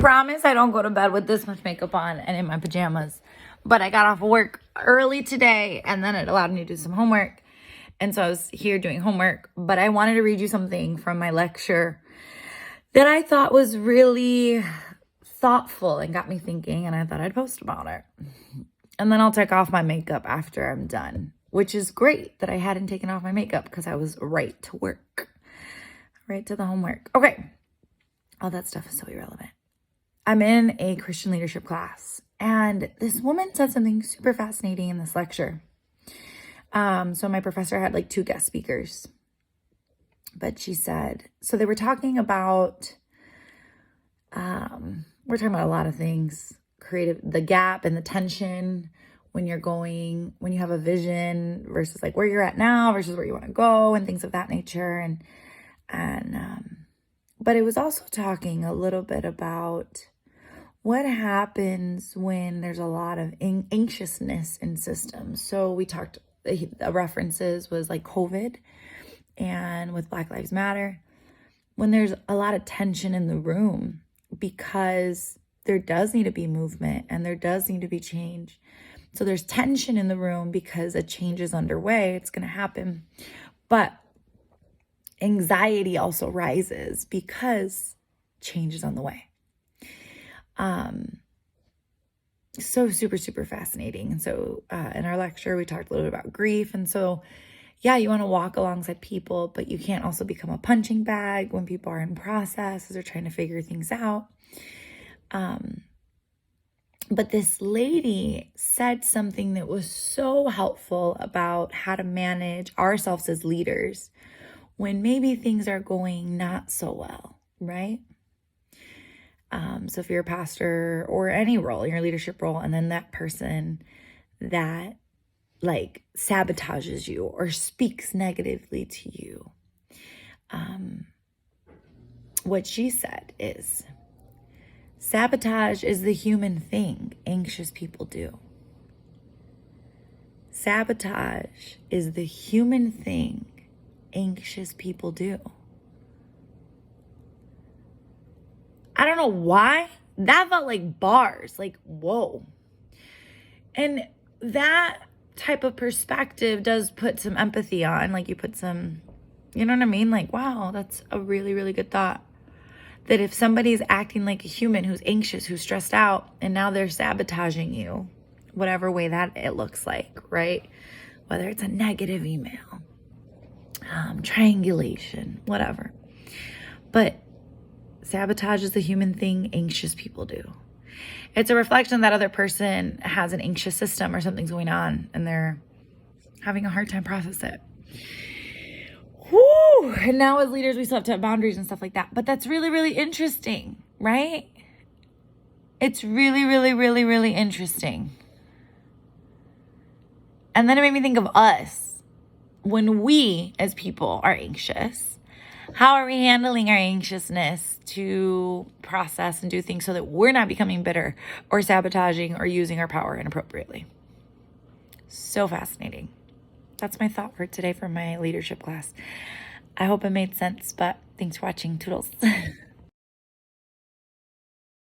promise I don't go to bed with this much makeup on and in my pajamas. But I got off work early today, and then it allowed me to do some homework. And so I was here doing homework, but I wanted to read you something from my lecture that I thought was really thoughtful and got me thinking, and I thought I'd post about it. And then I'll take off my makeup after I'm done, which is great that I hadn't taken off my makeup because I was right to work, right to the homework. Okay. All that stuff is so irrelevant. I'm in a Christian leadership class, and this woman said something super fascinating in this lecture. So my professor had like 2 guest speakers, but she said, so they were talking about, we're talking about a lot of things, the gap and the tension when you have a vision versus like where you're at now versus where you want to go and things of that nature. But it was also talking a little bit about what happens when there's a lot of anxiousness in systems. So we talked, the references was like COVID and with Black Lives Matter, when there's a lot of tension in the room because there does need to be movement and there does need to be change. So there's tension in the room because a change is underway. It's going to happen. But anxiety also rises because change is on the way. So super, super fascinating. And so in our lecture, we talked a little bit about grief. And so, yeah, you want to walk alongside people, but you can't also become a punching bag when people are in process as they're trying to figure things out. But this lady said something that was so helpful about how to manage ourselves as leaders when maybe things are going not so well, right? So if you're a pastor or any role, your leadership role, and then that person that like sabotages you or speaks negatively to you, what she said is, sabotage is the human thing anxious people do. Sabotage is the human thing anxious people do. I don't know why. That felt like bars, like, whoa. And that type of perspective does put some empathy on, like you put some, you know what I mean? Like, wow, that's a really, really good thought. That if somebody's acting like a human who's anxious, who's stressed out, and now they're sabotaging you, whatever way that it looks like, right? Whether it's a negative email, triangulation, whatever. But sabotage is the human thing anxious people do. It's a reflection that other person has an anxious system or something's going on and they're having a hard time process it. Woo! And now as leaders, we still have to have boundaries and stuff like that. But that's really, really interesting, right? It's really, really, really, really interesting. And then it made me think of us. When we as people are anxious, how are we handling our anxiousness to process and do things so that we're not becoming bitter or sabotaging or using our power inappropriately? So fascinating. That's my thought for today from my leadership class. I hope it made sense, but thanks for watching. Toodles.